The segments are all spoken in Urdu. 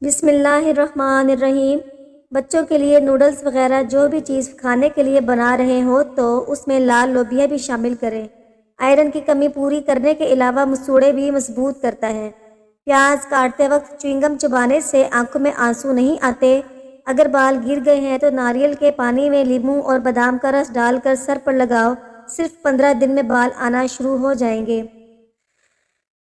بسم اللہ الرحمن الرحیم۔ بچوں کے لیے نوڈلز وغیرہ جو بھی چیز کھانے کے لیے بنا رہے ہوں تو اس میں لال لوبیا بھی شامل کریں۔ آئرن کی کمی پوری کرنے کے علاوہ مسوڑے بھی مضبوط کرتا ہے۔ پیاز کاٹتے وقت چوئنگم چبانے سے آنکھوں میں آنسو نہیں آتے۔ اگر بال گر گئے ہیں تو ناریل کے پانی میں لیموں اور بادام کا رس ڈال کر سر پر لگاؤ، صرف 15 دن میں بال آنا شروع ہو جائیں گے۔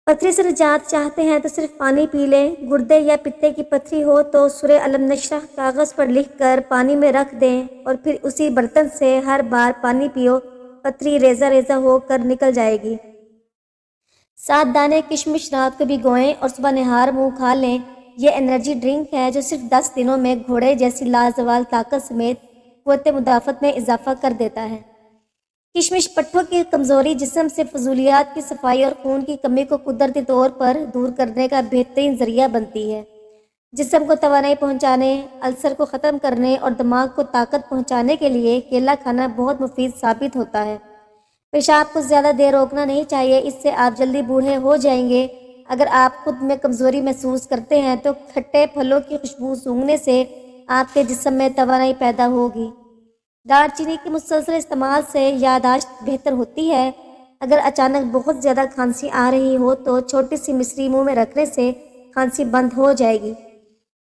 پتھری سے نجات چاہتے ہیں تو صرف پانی پی لیں۔ گردے یا پتے کی پتھری ہو تو سورہ الم نشرح کاغذ پر لکھ کر پانی میں رکھ دیں اور پھر اسی برتن سے ہر بار پانی پیو، پتھری ریزہ ریزہ ہو کر نکل جائے گی۔ 7 دانے کشمش رات کو بھگوئیں اور صبح نہار منہ کھا لیں۔ یہ انرجی ڈرنک ہے جو صرف 10 دنوں میں گھوڑے جیسی لازوال طاقت سمیت قوت مدافعت میں اضافہ کر دیتا ہے۔ کشمش پٹھوں کی کمزوری، جسم سے فضولیات کی صفائی اور خون کی کمی کو قدرتی طور پر دور کرنے کا بہترین ذریعہ بنتی ہے۔ جسم کو توانائی پہنچانے، السر کو ختم کرنے اور دماغ کو طاقت پہنچانے کے لیے کیلا کھانا بہت مفید ثابت ہوتا ہے۔ پیشاب کو زیادہ دیر روکنا نہیں چاہیے، اس سے آپ جلدی بوڑھے ہو جائیں گے۔ اگر آپ خود میں کمزوری محسوس کرتے ہیں تو کھٹے پھلوں کی خوشبو سونگھنے سے آپ کے جسم میں توانائی پیدا ہوگی۔ دار چینی کے مسلسل استعمال سے یادداشت بہتر ہوتی ہے۔ اگر اچانک بہت زیادہ کھانسی آ رہی ہو تو چھوٹی سی مصری منہ میں رکھنے سے کھانسی بند ہو جائے گی۔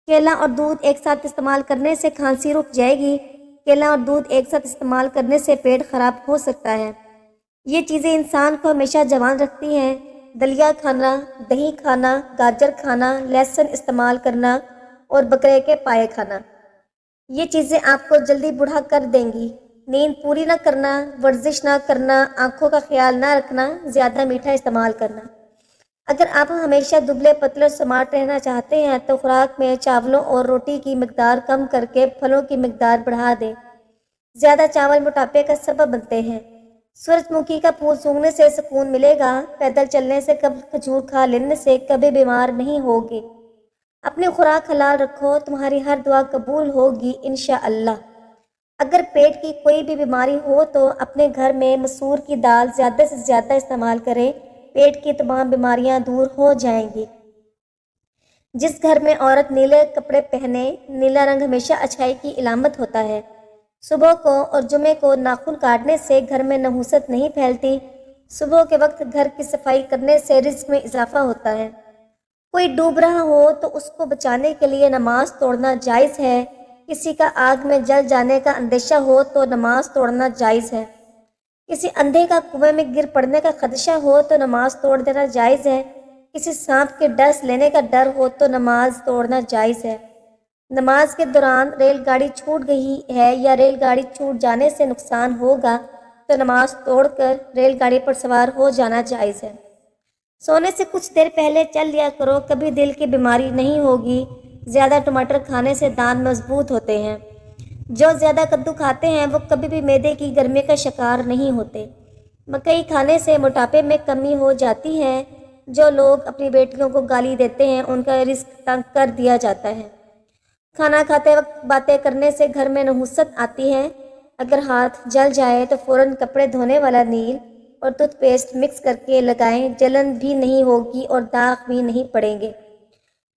کیلا اور دودھ ایک ساتھ استعمال کرنے سے کھانسی رک جائے گی۔ کیلا اور دودھ ایک ساتھ استعمال کرنے سے پیٹ خراب ہو سکتا ہے۔ یہ چیزیں انسان کو ہمیشہ جوان رکھتی ہیں۔ دلیا کھانا، دہی کھانا، گاجر کھانا، لہسن استعمال کرنا اور بکرے کے پائے کھانا، یہ چیزیں آپ کو جلدی بوڑھا کر دیں گی۔ نیند پوری نہ کرنا، ورزش نہ کرنا، آنکھوں کا خیال نہ رکھنا، زیادہ میٹھا استعمال کرنا۔ اگر آپ ہمیشہ دبلے پتلے اور سمارٹ رہنا چاہتے ہیں تو خوراک میں چاولوں اور روٹی کی مقدار کم کر کے پھلوں کی مقدار بڑھا دیں۔ زیادہ چاول موٹاپے کا سبب بنتے ہیں۔ سورج مکھی کا پھول سونگھنے سے سکون ملے گا۔ پیدل چلنے سے، کبھی کھجور کھا لینے سے کبھی بیمار نہیں ہوگے۔ اپنی خوراک حلال رکھو، تمہاری ہر دعا قبول ہوگی انشاءاللہ۔ اگر پیٹ کی کوئی بھی بیماری ہو تو اپنے گھر میں مسور کی دال زیادہ سے زیادہ استعمال کریں، پیٹ کی تمام بیماریاں دور ہو جائیں گی۔ جس گھر میں عورت نیلے کپڑے پہنے، نیلا رنگ ہمیشہ اچھائی کی علامت ہوتا ہے۔ صبح کو اور جمعے کو ناخن کاٹنے سے گھر میں نحوست نہیں پھیلتی۔ صبح کے وقت گھر کی صفائی کرنے سے رزق میں اضافہ ہوتا ہے۔ کوئی ڈوب رہا ہو تو اس کو بچانے کے لیے نماز توڑنا جائز ہے۔ کسی کا آگ میں جل جانے کا اندیشہ ہو تو نماز توڑنا جائز ہے۔ کسی اندھے کا کنویں میں گر پڑنے کا خدشہ ہو تو نماز توڑ دینا جائز ہے۔ کسی سانپ کے ڈس لینے کا ڈر ہو تو نماز توڑنا جائز ہے۔ نماز کے دوران ریل گاڑی چھوٹ گئی ہے یا ریل گاڑی چھوٹ جانے سے نقصان ہوگا تو نماز توڑ کر ریل گاڑی پر سوار ہو جانا جائز ہے۔ سونے سے کچھ دیر پہلے چل لیا کرو، کبھی دل کی بیماری نہیں ہوگی۔ زیادہ ٹماٹر کھانے سے دانت مضبوط ہوتے ہیں۔ جو زیادہ کدو کھاتے ہیں وہ کبھی بھی معدے کی گرمی کا شکار نہیں ہوتے۔ مکئی کھانے سے موٹاپے میں کمی ہو جاتی ہے۔ جو لوگ اپنی بیٹیوں کو گالی دیتے ہیں ان کا رزق تنگ کر دیا جاتا ہے۔ کھانا کھاتے وقت باتیں کرنے سے گھر میں نحوست آتی ہے۔ اگر ہاتھ جل جائے تو فوراً کپڑے دھونے والا نیل اور ٹوتھ پیسٹ مکس کر کے لگائیں، جلن بھی نہیں ہوگی اور داغ بھی نہیں پڑیں گے۔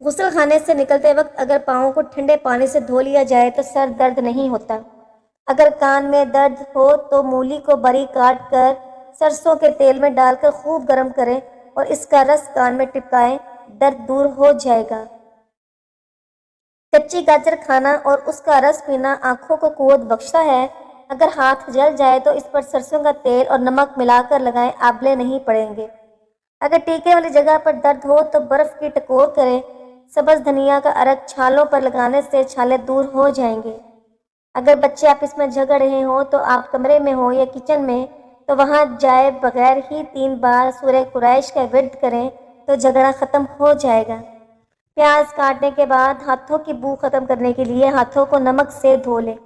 غسل خانے سے نکلتے وقت اگر پاؤں کو ٹھنڈے پانی سے دھو لیا جائے تو سر درد نہیں ہوتا۔ اگر کان میں درد ہو تو مولی کو باریک کاٹ کر سرسوں کے تیل میں ڈال کر خوب گرم کریں اور اس کا رس کان میں ٹپکائیں، درد دور ہو جائے گا۔ کچی گاجر کھانا اور اس کا رس پینا آنکھوں کو قوت بخشتا ہے۔ اگر ہاتھ جل جائے تو اس پر سرسوں کا تیل اور نمک ملا کر لگائیں، آبلے نہیں پڑیں گے۔ اگر ٹیکے والی جگہ پر درد ہو تو برف کی ٹکور کریں۔ سبز دھنیا کا عرق چھالوں پر لگانے سے چھالے دور ہو جائیں گے۔ اگر بچے آپس میں جھگڑ رہے ہوں تو آپ کمرے میں ہوں یا کچن میں تو وہاں جائے بغیر ہی 3 بار سورہ قریش کا ورد کریں تو جھگڑا ختم ہو جائے گا۔ پیاز کاٹنے کے بعد ہاتھوں کی بو ختم کرنے کے لیے ہاتھوں کو نمک سے دھو لیں۔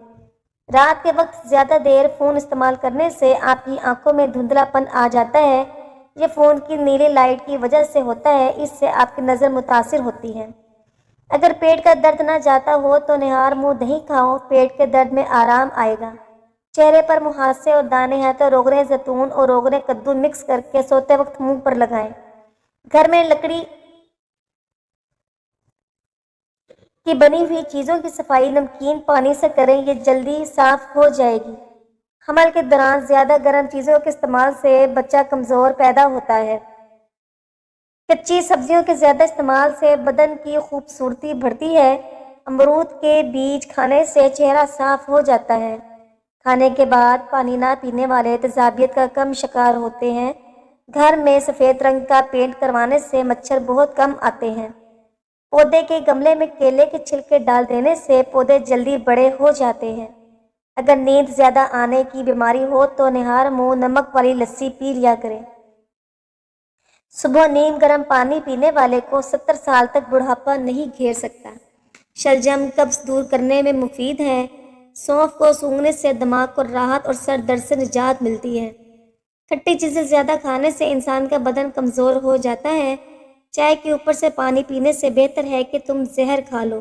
رات کے وقت زیادہ دیر فون استعمال کرنے سے آپ کی آنکھوں میں دھندلا پن آ جاتا ہے۔ یہ فون کی نیلی لائٹ کی وجہ سے ہوتا ہے، اس سے آپ کی نظر متاثر ہوتی ہے۔ اگر پیٹ کا درد نہ جاتا ہو تو نہار منہ دہی کھاؤ، پیٹ کے درد میں آرام آئے گا۔ چہرے پر مہاسے اور دانے ہیں تو روغن زیتون اور روغن کدو مکس کر کے سوتے وقت منہ پر لگائیں۔ گھر میں لکڑی کہ بنی ہوئی چیزوں کی صفائی نمکین پانی سے کریں، یہ جلدی صاف ہو جائے گی۔ حمل کے دوران زیادہ گرم چیزوں کے استعمال سے بچہ کمزور پیدا ہوتا ہے۔ کچی سبزیوں کے زیادہ استعمال سے بدن کی خوبصورتی بڑھتی ہے۔ امرود کے بیج کھانے سے چہرہ صاف ہو جاتا ہے۔ کھانے کے بعد پانی نہ پینے والے تیزابیت کا کم شکار ہوتے ہیں۔ گھر میں سفید رنگ کا پینٹ کروانے سے مچھر بہت کم آتے ہیں۔ پودے کے گملے میں کیلے کے چھلکے ڈال دینے سے پودے جلدی بڑے ہو جاتے ہیں۔ اگر نیند زیادہ آنے کی بیماری ہو تو نہار منہ نمک والی لسی پی لیا کریں۔ صبح نیم گرم پانی پینے والے کو 70 سال تک بڑھاپا نہیں گھیر سکتا۔ شلجم قبض دور کرنے میں مفید ہے۔ سونف کو سونگھنے سے دماغ کو راحت اور سر درد سے نجات ملتی ہے۔ کھٹی چیزیں زیادہ کھانے سے انسان کا بدن کمزور ہو جاتا ہے۔ چائے کے اوپر سے پانی پینے سے بہتر ہے کہ تم زہر کھا لو۔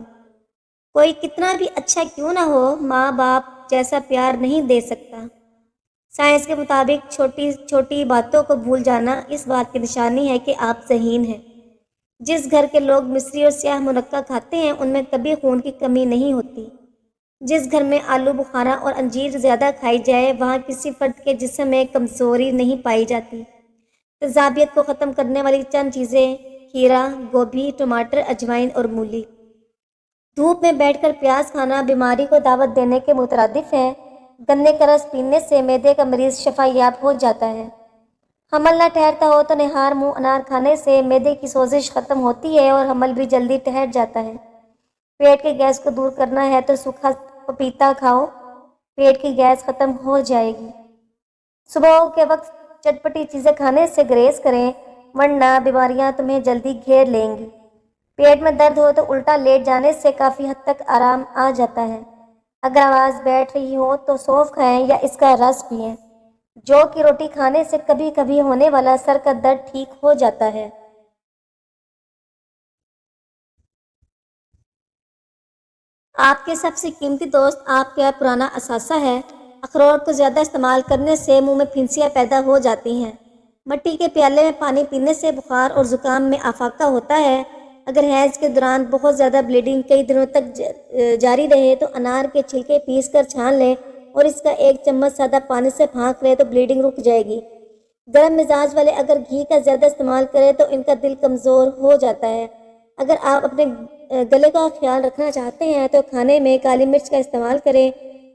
کوئی کتنا بھی اچھا کیوں نہ ہو، ماں باپ جیسا پیار نہیں دے سکتا۔ سائنس کے مطابق چھوٹی چھوٹی باتوں کو بھول جانا اس بات کی نشانی ہے کہ آپ ذہین ہیں۔ جس گھر کے لوگ مصری اور سیاہ مرکہ کھاتے ہیں ان میں کبھی خون کی کمی نہیں ہوتی۔ جس گھر میں آلو بخارا اور انجیر زیادہ کھائی جائے وہاں کسی فرد کے جسم میں کمزوری نہیں پائی جاتی۔ تیزابیت کو ختم کرنے والی چند چیزیں: کھیرا، گوبھی، ٹماٹر، اجوائن اور مولی۔ دھوپ میں بیٹھ کر پیاز کھانا بیماری کو دعوت دینے کے مترادف ہے۔ گنے کا رس پینے سے معدے کا مریض شفا یاب ہو جاتا ہے۔ حمل نہ ٹھہرتا ہو تو نہار منہ انار کھانے سے معدے کی سوزش ختم ہوتی ہے اور حمل بھی جلدی ٹھہر جاتا ہے۔ پیٹ کے گیس کو دور کرنا ہے تو سوکھا پپیتا کھاؤ، پیٹ کی گیس ختم ہو جائے گی۔ صبح کے وقت چٹپٹی چیزیں کھانے سے گریز کریں ورنہ بیماریاں تمہیں جلدی گھیر لیں گی۔ پیٹ میں درد ہو تو الٹا لیٹ جانے سے کافی حد تک آرام آ جاتا ہے۔ اگر آواز بیٹھ رہی ہو تو سونف کھائیں یا اس کا رس پئیں۔ جو کی روٹی کھانے سے کبھی کبھی ہونے والا سر کا درد ٹھیک ہو جاتا ہے۔ آپ کے سب سے قیمتی دوست آپ کا پرانا اثاثہ ہے۔ اخروٹ کو زیادہ استعمال کرنے سے منہ میں پھنسیاں پیدا ہو جاتی ہیں۔ مٹی کے پیالے میں پانی پینے سے بخار اور زکام میں افاقہ ہوتا ہے۔ اگر حیض کے دوران بہت زیادہ بلیڈنگ کئی دنوں تک جاری رہے تو انار کے چھلکے پیس کر چھان لیں اور اس کا 1 چمچ سادہ پانی سے پھانک لیں تو بلیڈنگ رک جائے گی۔ گرم مزاج والے اگر گھی کا زیادہ استعمال کریں تو ان کا دل کمزور ہو جاتا ہے۔ اگر آپ اپنے گلے کا خیال رکھنا چاہتے ہیں تو کھانے میں کالی مرچ کا استعمال کریں۔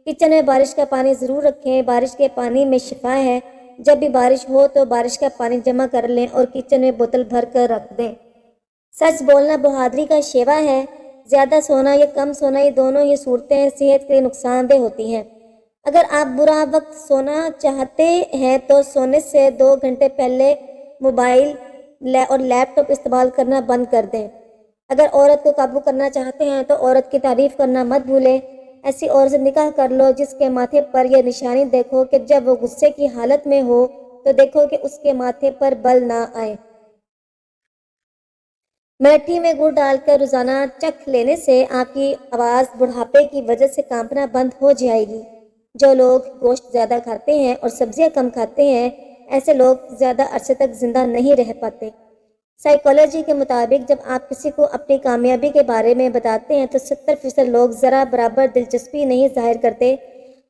کچن میں بارش کا پانی ضرور رکھیں، بارش کے پانی میں شفا ہے۔ جب بھی بارش ہو تو بارش کا پانی جمع کر لیں اور کچن میں بوتل بھر کر رکھ دیں۔ سچ بولنا بہادری کا شیوا ہے۔ زیادہ سونا یا کم سونا یہ دونوں ہی صورتیں صحت کے لیے نقصان دہ ہوتی ہیں۔ اگر آپ برا وقت سونا چاہتے ہیں تو سونے سے 2 گھنٹے پہلے موبائل اور لیپ ٹاپ استعمال کرنا بند کر دیں۔ اگر عورت کو قابو کرنا چاہتے ہیں تو عورت کی تعریف کرنا مت بھولیں۔ ایسی عورت سے نکاح کر لو جس کے ماتھے پر یہ نشانی دیکھو کہ جب وہ غصے کی حالت میں ہو تو دیکھو کہ اس کے ماتھے پر بل نہ آئے۔ ملاٹھی میں گڑ ڈال کر روزانہ چکھ لینے سے آپ کی آواز بڑھاپے کی وجہ سے کانپنا بند ہو جائے گی۔ جو لوگ گوشت زیادہ کھاتے ہیں اور سبزیاں کم کھاتے ہیں ایسے لوگ زیادہ عرصے تک زندہ نہیں رہ پاتے۔ سائیکالوجی کے مطابق جب آپ کسی کو اپنی کامیابی کے بارے میں بتاتے ہیں تو 70% لوگ ذرا برابر دلچسپی نہیں ظاہر کرتے۔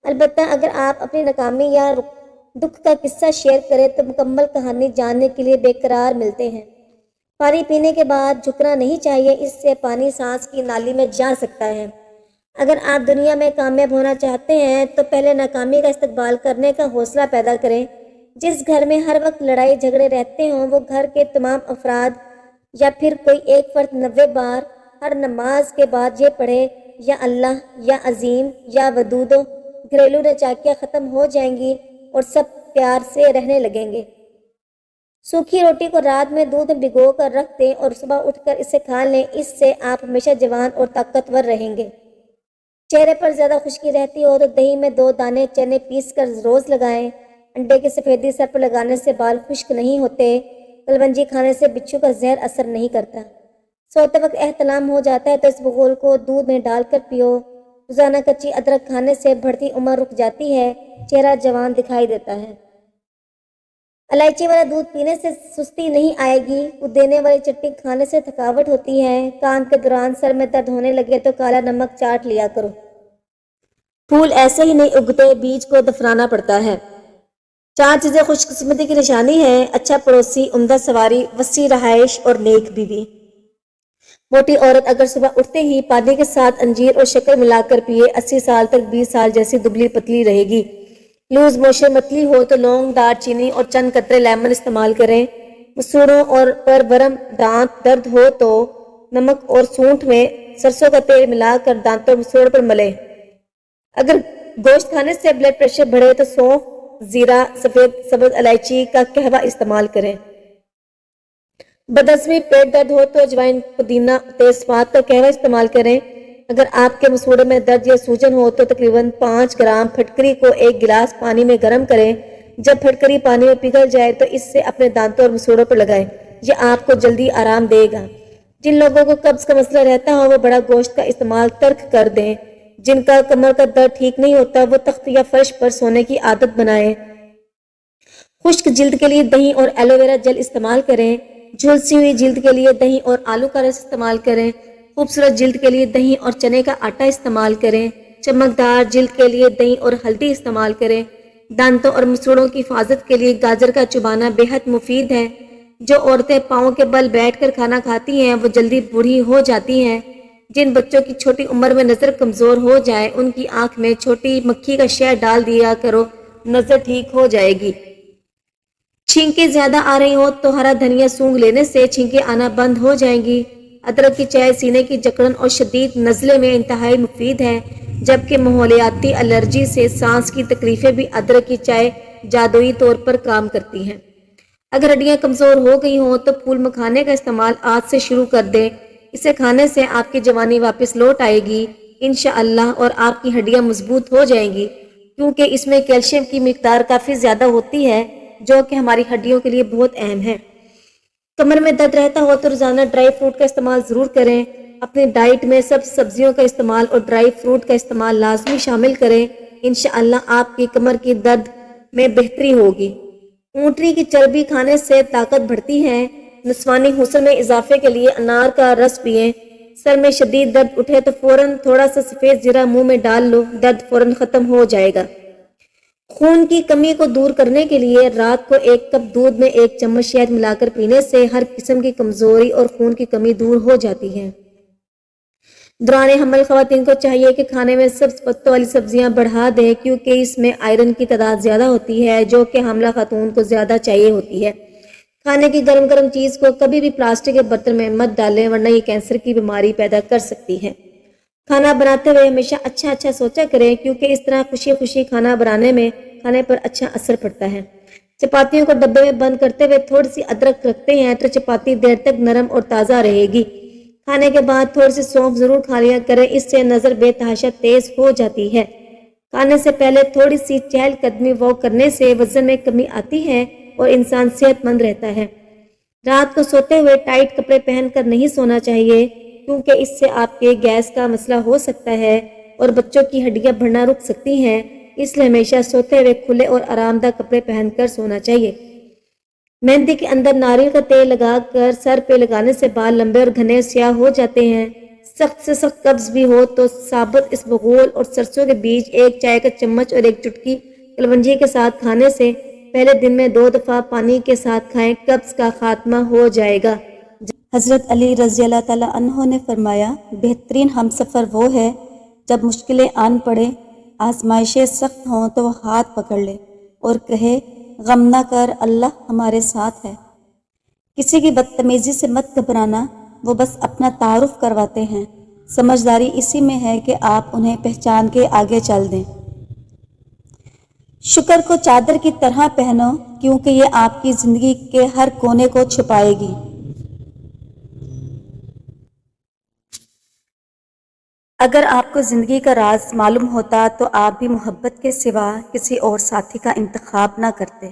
البتہ اگر آپ اپنی ناکامی یا دکھ کا قصہ شیئر کریں تو مکمل کہانی جاننے کے لیے بے قرار ملتے ہیں۔ پانی پینے کے بعد جھکنا نہیں چاہیے، اس سے پانی سانس کی نالی میں جا سکتا ہے۔ اگر آپ دنیا میں کامیاب ہونا چاہتے ہیں تو پہلے ناکامی کا استقبال کرنے کا حوصلہ پیدا کریں۔ جس گھر میں ہر وقت لڑائی جھگڑے رہتے ہوں وہ گھر کے تمام افراد یا پھر کوئی ایک فرد 90 بار ہر نماز کے بعد یہ پڑھے: یا اللہ، یا عظیم، یا ودودو، گھریلو نچاکیاں ختم ہو جائیں گی اور سب پیار سے رہنے لگیں گے۔ سوکھی روٹی کو رات میں دودھ میں بھگو کر رکھ دیں اور صبح اٹھ کر اسے کھا لیں، اس سے آپ ہمیشہ جوان اور طاقتور رہیں گے۔ چہرے پر زیادہ خشکی رہتی ہو تو دہی میں 2 دانے چنے پیس کر روز لگائیں۔ انڈے کی سفیدی سر پر لگانے سے بال خشک نہیں ہوتے۔ کلونجی کھانے سے بچھو کا زہر اثر نہیں کرتا۔ سوتے وقت احتلام ہو جاتا ہے تو اس بغول کو دودھ میں ڈال کر پیو۔ روزانہ کچی ادرک کھانے سے بڑھتی عمر رک جاتی ہے، چہرہ جوان دکھائی دیتا ہے۔ الائچی والا دودھ پینے سے سستی نہیں آئے گی، وہ دینے والی چٹنی کھانے سے تھکاوٹ ہوتی ہے، کام کے دوران سر میں درد ہونے لگے تو کالا نمک چاٹ لیا کرو۔ پھول ایسے ہی نہیں اگتے، بیج کو دفنانا پڑتا ہے۔ 4 چیزیں خوش قسمتی کی نشانی ہیں: اچھا پڑوسی، عمدہ سواری، وسیع رہائش اور نیک بیوی۔ موٹی عورت اگر صبح اٹھتے ہی پانی کے ساتھ انجیر اور شکر ملا کر پیے، 80 سال تک 20 سال جیسی دبلی پتلی رہے گی۔ لوز موشن متلی ہو تو لونگ، دار چینی اور چند قطرے لیمن استعمال کریں۔ مسوڑوں اور پر ورم دانت درد ہو تو نمک اور سونٹھ میں سرسوں کا تیل ملا کر دانتوں مسوڑ پر ملیں۔ اگر گوشت کھانے سے بلڈ پریشر بڑھے تو سونف، زیرہ، سفید سبز الائچی کا قہوہ استعمال کریں۔ بدہضمی پیٹ درد ہو تو اجوائن، پودینہ، تیز پات کا قہوہ استعمال کریں۔ اگر آپ کے مسوڑے میں درد یا سوجن ہو تو تقریباً 5 گرام پھٹکری کو 1 گلاس پانی میں گرم کریں۔ جب پھٹکری پانی میں پگھل جائے تو اس سے اپنے دانتوں اور مسوڑوں پر لگائیں، یہ آپ کو جلدی آرام دے گا۔ جن لوگوں کو قبض کا مسئلہ رہتا ہو وہ بڑا گوشت کا استعمال ترک کر دیں۔ جن کا کمر کا درد ٹھیک نہیں ہوتا وہ تخت یا فرش پر سونے کی عادت بنائیں۔ خشک جلد کے لیے دہی اور ایلو ویرا جیل استعمال کریں۔ جھلسی ہوئی جلد کے لیے دہی اور آلو کا رس استعمال کریں۔ خوبصورت جلد کے لیے دہی اور چنے کا آٹا استعمال کریں۔ چمکدار جلد کے لیے دہی اور ہلدی استعمال کریں۔ دانتوں اور مسوڑوں کی حفاظت کے لیے گاجر کا چبانا بہت مفید ہے۔ جو عورتیں پاؤں کے بل بیٹھ کر کھانا کھاتی ہیں وہ جلدی بوڑھی ہو جاتی ہیں۔ جن بچوں کی چھوٹی عمر میں نظر کمزور ہو جائے ان کی آنکھ میں چھوٹی مکھی کا شہد ڈال دیا کرو، نظر ٹھیک ہو جائے گی۔ چھینکیں زیادہ آ رہی ہوں تو ہرا دھنیا سونگھ لینے سے چھینکیں آنا بند ہو جائیں گی۔ ادرک کی چائے سینے کی جکڑن اور شدید نزلے میں انتہائی مفید ہے، جبکہ ماحولیاتی الرجی سے سانس کی تکلیفیں بھی ادرک کی چائے جادوئی طور پر کام کرتی ہیں۔ اگر ہڈیاں کمزور ہو گئی ہوں تو پھول مکھانے کا استعمال آج سے شروع کر دیں، اسے کھانے سے آپ کی جوانی واپس لوٹ آئے گی انشاءاللہ، اور آپ کی ہڈیاں مضبوط ہو جائیں گی، کیونکہ اس میں کیلشیم کی مقدار کافی زیادہ ہوتی ہے جو کہ ہماری ہڈیوں کے لیے بہت اہم ہے۔ کمر میں درد رہتا ہو تو روزانہ ڈرائی فروٹ کا استعمال ضرور کریں۔ اپنی ڈائٹ میں سب سبزیوں کا استعمال اور ڈرائی فروٹ کا استعمال لازمی شامل کریں، انشاءاللہ آپ کی کمر کی درد میں بہتری ہوگی۔ اونٹنی کی چربی کھانے سے طاقت بڑھتی ہے۔ نسوانی حسن میں اضافے کے لیے انار کا رس پئیں۔ سر میں شدید درد اٹھے تو فوراً تھوڑا سا سفید زیرہ منہ میں ڈال لو، درد فوراً ختم ہو جائے گا۔ خون کی کمی کو دور کرنے کے لیے رات کو 1 کپ دودھ میں 1 چمچ شہد ملا کر پینے سے ہر قسم کی کمزوری اور خون کی کمی دور ہو جاتی ہے۔ دوران حمل خواتین کو چاہیے کہ کھانے میں سبز پتوں والی سبزیاں بڑھا دیں، کیونکہ اس میں آئرن کی تعداد زیادہ ہوتی ہے جو کہ حاملہ خاتون کو زیادہ چاہیے ہوتی ہے۔ کھانے کی گرم گرم چیز کو کبھی بھی پلاسٹک کے برتن میں مت ڈالیں ورنہ یہ کینسر کی بیماری پیدا کر سکتی ہے۔ کھانا بناتے ہوئے ہمیشہ اچھا سوچا کریں، کیونکہ اس طرح خوشی خوشی کھانا بنانے میں کھانے پر اچھا اثر پڑتا ہے۔ چپاتیوں کو ڈبے میں بند کرتے ہوئے تھوڑی سی ادرک رکھتے ہیں تو چپاتی دیر تک نرم اور تازہ رہے گی۔ کھانے کے بعد تھوڑی سی سونف ضرور کھا لیا کریں، اس سے نظر بے تحاشا تیز ہو جاتی ہے۔ کھانے سے پہلے تھوڑی سی چہل قدمی واک کرنے سے وزن میں کمی آتی ہے اور انسان صحت مند رہتا ہے۔ رات کو سوتے ہوئے ٹائٹ کپڑے پہن کر نہیں سونا چاہیے، کیونکہ اس سے آپ کے گیس کا مسئلہ ہو سکتا ہے اور بچوں کی ہڈیاں بڑھنا رک سکتی ہیں، اس لیے ہمیشہ سوتے ہوئے کھلے اور آرام دہ کپڑے پہن کر سونا چاہیے۔ مہندی کے اندر ناریل کا تیل لگا کر سر پہ لگانے سے بال لمبے اور گھنے سیاہ ہو جاتے ہیں۔ سخت سے سخت قبض بھی ہو تو ثابت اسبغول اور سرسوں کے بیج 1 چائے کا چمچ اور 1 چٹکی کلونجی کے ساتھ کھانے سے پہلے دن میں 2 دفعہ پانی کے ساتھ کھائیں، قبض کا خاتمہ ہو جائے گا۔ حضرت علی رضی اللہ تعالیٰ عنہ نے فرمایا، بہترین ہمسفر وہ ہے جب مشکلیں آن پڑے، آزمائشیں سخت ہوں تو وہ ہاتھ پکڑ لے اور کہے، غم نہ کر، اللہ ہمارے ساتھ ہے۔ کسی کی بدتمیزی سے مت گھبرانا، وہ بس اپنا تعارف کرواتے ہیں، سمجھداری اسی میں ہے کہ آپ انہیں پہچان کے آگے چل دیں۔ شکر کو چادر کی طرح پہنو، کیونکہ یہ آپ کی زندگی کے ہر کونے کو چھپائے گی۔ اگر آپ کو زندگی کا راز معلوم ہوتا تو آپ بھی محبت کے سوا کسی اور ساتھی کا انتخاب نہ کرتے۔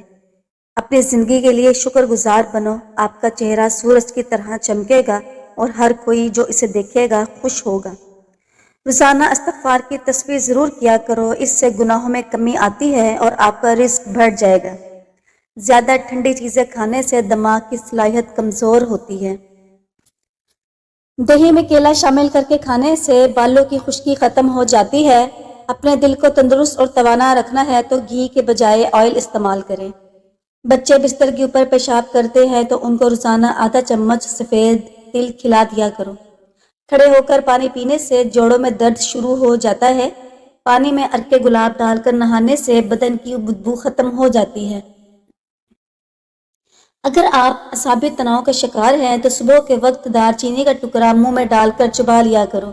اپنی زندگی کے لیے شکر گزار بنو، آپ کا چہرہ سورج کی طرح چمکے گا اور ہر کوئی جو اسے دیکھے گا خوش ہوگا۔ روزانہ استغفار کی تسبیح ضرور کیا کرو، اس سے گناہوں میں کمی آتی ہے اور آپ کا رزق بڑھ جائے گا۔ زیادہ ٹھنڈی چیزیں کھانے سے دماغ کی صلاحیت کمزور ہوتی ہے۔ دہی میں کیلا شامل کر کے کھانے سے بالوں کی خشکی ختم ہو جاتی ہے۔ اپنے دل کو تندرست اور توانا رکھنا ہے تو گھی کے بجائے آئل استعمال کریں۔ بچے بستر کے اوپر پیشاب کرتے ہیں تو ان کو روزانہ آدھا چمچ سفید تل کھلا دیا کرو۔ کھڑے ہو کر پانی پینے سے جوڑوں میں درد شروع ہو جاتا ہے۔ پانی میں عرق گلاب ڈال کر نہانے سے بدن کی بدبو ختم ہو جاتی ہے۔ اگر آپ اعصابی تناؤ کا شکار ہیں تو صبح کے وقت دار چینی کا ٹکڑا منہ میں ڈال کر چبا لیا کرو۔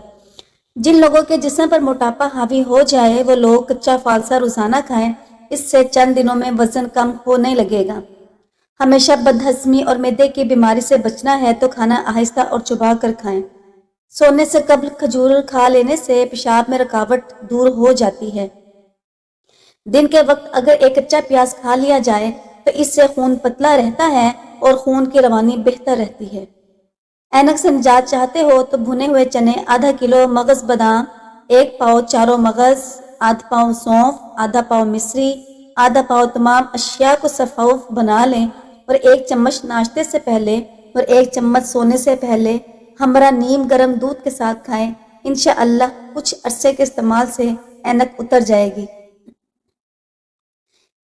جن لوگوں کے جسم پر موٹاپا حاوی ہو جائے وہ لوگ کچا فالسا روزانہ کھائیں، اس سے چند دنوں میں وزن کم ہونے لگے گا۔ ہمیشہ بدہضمی اور معدے کی بیماری سے بچنا ہے تو کھانا آہستہ اور چبا کر کھائیں۔ سونے سے قبل کھجور کھا لینے سے پیشاب میں رکاوٹ دور ہو جاتی ہے۔ دن کے وقت اگر ایک کچا پیاز کھا لیا جائے تو اس سے خون پتلا رہتا ہے اور خون کی روانی بہتر رہتی ہے۔ اینک سے نجات چاہتے ہو تو بھنے ہوئے چنے آدھا کلو، مغز بادام 1 پاؤ، چاروں مغز، آدھا پاؤ سونف، آدھا پاؤ مصری، آدھا پاؤ تمام اشیاء کو صفوف بنا لیں اور 1 چمچ ناشتے سے پہلے اور 1 چمچ سونے سے پہلے ہمراہ نیم گرم دودھ کے ساتھ کھائیں۔ انشاءاللہ کچھ عرصے کے استعمال سے اینک اتر جائے گی۔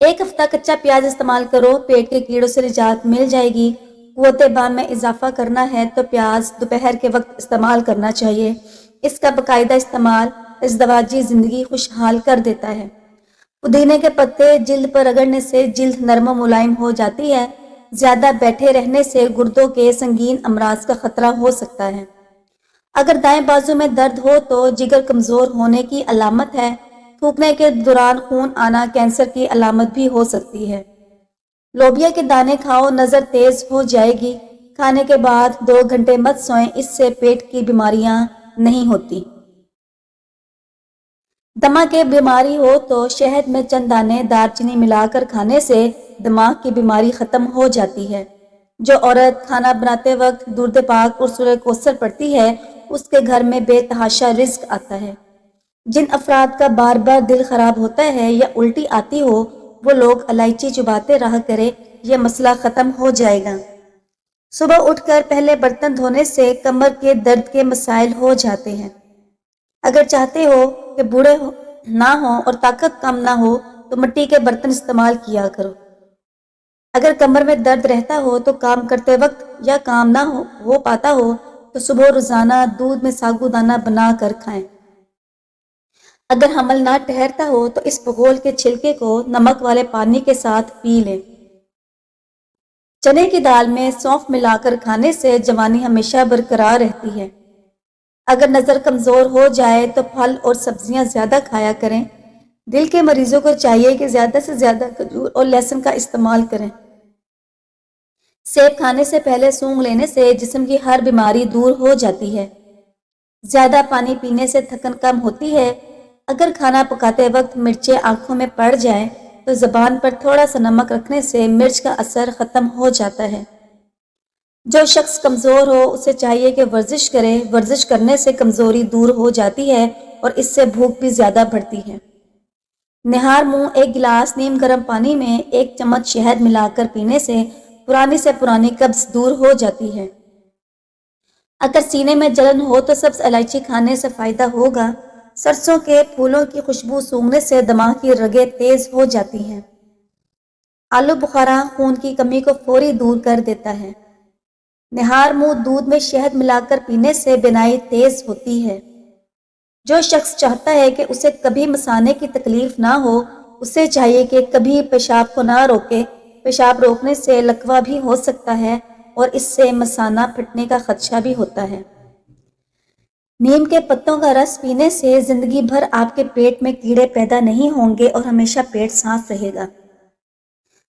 1 ہفتہ کچا پیاز استعمال کرو، پیٹ کے کیڑوں سے نجات مل جائے گی۔ قوت بام میں اضافہ کرنا ہے تو پیاز دوپہر کے وقت استعمال کرنا چاہیے۔ اس کا باقاعدہ استعمال ازدواجی زندگی خوشحال کر دیتا ہے۔ پودینے کے پتے جلد پر رگڑنے سے جلد نرم و ملائم ہو جاتی ہے۔ زیادہ بیٹھے رہنے سے گردوں کے سنگین امراض کا خطرہ ہو سکتا ہے۔ اگر دائیں بازو میں درد ہو تو جگر کمزور ہونے کی علامت ہے۔ تھوکنے کے دوران خون آنا کینسر کی علامت بھی ہو سکتی ہے۔ لوبیا کے دانے کھاؤ، نظر تیز ہو جائے گی۔ کھانے کے بعد 2 گھنٹے مت سوئیں، اس سے پیٹ کی بیماریاں نہیں ہوتی۔ دمہ کی بیماری ہو تو شہد میں چند دانے دار چینی ملا کر کھانے سے دماغ کی بیماری ختم ہو جاتی ہے۔ جو عورت کھانا بناتے وقت درود پاک اور سورہ کوثر پڑھتی ہے اس کے گھر میں بے تحاشا رزق آتا ہے۔ جن افراد کا بار بار دل خراب ہوتا ہے یا الٹی آتی ہو وہ لوگ الائچی چباتے رہا کرے، یہ مسئلہ ختم ہو جائے گا۔ صبح اٹھ کر پہلے برتن دھونے سے کمر کے درد کے مسائل ہو جاتے ہیں۔ اگر چاہتے ہو کہ بوڑھے نہ ہوں اور طاقت کم نہ ہو تو مٹی کے برتن استعمال کیا کرو۔ اگر کمر میں درد رہتا ہو تو کام کرتے وقت یا کام نہ ہو پاتا ہو تو صبح روزانہ دودھ میں ساگو دانہ بنا کر کھائیں۔ اگر حمل نہ ٹھہرتا ہو تو اس بگول کے چھلکے کو نمک والے پانی کے ساتھ پی لیں۔ چنے کی دال میں سونف ملا کر کھانے سے جوانی ہمیشہ برقرار رہتی ہے۔ اگر نظر کمزور ہو جائے تو پھل اور سبزیاں زیادہ کھایا کریں۔ دل کے مریضوں کو چاہیے کہ زیادہ سے زیادہ کھجور اور لہسن کا استعمال کریں۔ سیب کھانے سے پہلے سونگھ لینے سے جسم کی ہر بیماری دور ہو جاتی ہے۔ زیادہ پانی پینے سے تھکن کم ہوتی ہے۔ اگر کھانا پکاتے وقت مرچیں آنکھوں میں پڑ جائیں تو زبان پر تھوڑا سا نمک رکھنے سے مرچ کا اثر ختم ہو جاتا ہے۔ جو شخص کمزور ہو اسے چاہیے کہ ورزش کرے۔ ورزش کرنے سے کمزوری دور ہو جاتی ہے اور اس سے بھوک بھی زیادہ بڑھتی ہے۔ نہار منہ 1 گلاس نیم گرم پانی میں 1 چمچ شہد ملا کر پینے سے پرانی سے پرانی قبض دور ہو جاتی ہے۔ اگر سینے میں جلن ہو تو سبز الائچی کھانے سے فائدہ ہوگا۔ سرسوں کے پھولوں کی خوشبو سونگھنے سے دماغ کی رگیں تیز ہو جاتی ہیں۔ آلو بخارا خون کی کمی کو فوری دور کر دیتا ہے۔ نہار منہ دودھ میں شہد ملا کر پینے سے بینائی تیز ہوتی ہے۔ جو شخص چاہتا ہے کہ اسے کبھی مثانے کی تکلیف نہ ہو اسے چاہیے کہ کبھی پیشاب کو نہ روکے۔ پیشاب روکنے سے لکوہ بھی ہو سکتا ہے اور اس سے مثانہ پھٹنے کا خدشہ بھی ہوتا ہے۔ نیم کے پتوں کا رس پینے سے زندگی بھر آپ کے پیٹ میں کیڑے پیدا نہیں ہوں گے اور ہمیشہ پیٹ صاف رہے گا۔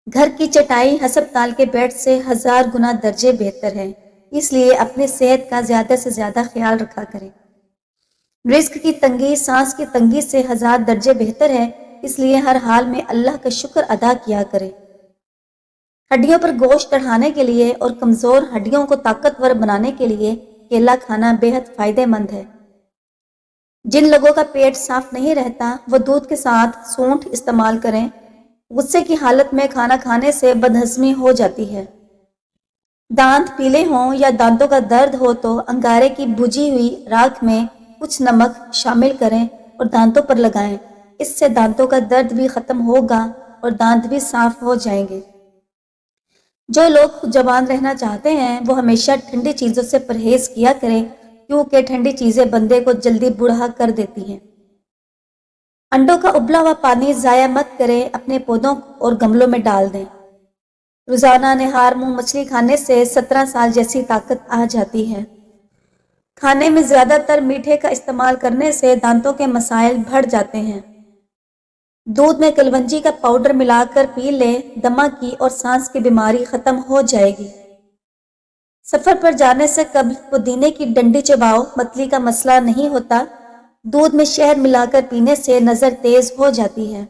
گھر کی چٹائی ہسپتال کے بیڈ سے 1000 گنا درجے بہتر ہے، اس لیے اپنی صحت کا زیادہ سے زیادہ خیال رکھا کریں۔ رزق کی تنگی سانس کی تنگی سے 1000 درجے بہتر ہے، اس لیے ہر حال میں اللہ کا شکر ادا کیا کریں۔ ہڈیوں پر گوشت چڑھانے کے لیے اور کمزور ہڈیوں کو طاقتور بنانے کے لیے کیلا کھانا بے حد فائدہ مند ہے۔ جن لوگوں کا پیٹ صاف نہیں رہتا وہ دودھ کے ساتھ سونٹھ استعمال کریں۔ غصے کی حالت میں کھانا کھانے سے بدہضمی ہو جاتی ہے۔ دانت پیلے ہوں یا دانتوں کا درد ہو تو انگارے کی بھجی ہوئی راکھ میں کچھ نمک شامل کریں اور دانتوں پر لگائیں۔ اس سے دانتوں کا درد بھی ختم ہوگا اور دانت بھی صاف ہو جائیں گے۔ جو لوگ خود جوان رہنا چاہتے ہیں وہ ہمیشہ ٹھنڈی چیزوں سے پرہیز کیا کریں کیونکہ ٹھنڈی چیزیں بندے کو جلدی بوڑھا کر دیتی ہیں۔ انڈوں کا ابلا ہوا پانی ضائع مت کریں، اپنے پودوں اور گملوں میں ڈال دیں۔ روزانہ نہار منہ مچھلی کھانے سے 17 سال جیسی طاقت آ جاتی ہے۔ کھانے میں زیادہ تر میٹھے کا استعمال کرنے سے دانتوں کے مسائل بڑھ جاتے ہیں۔ دودھ میں کلونجی کا پاؤڈر ملا کر پی لیں، دمہ کی اور سانس کی بیماری ختم ہو جائے گی۔ سفر پر جانے سے قبل پودینے کی ڈنڈی چباؤ، متلی کا مسئلہ نہیں ہوتا۔ دودھ میں شہد ملا کر پینے سے نظر تیز ہو جاتی ہے۔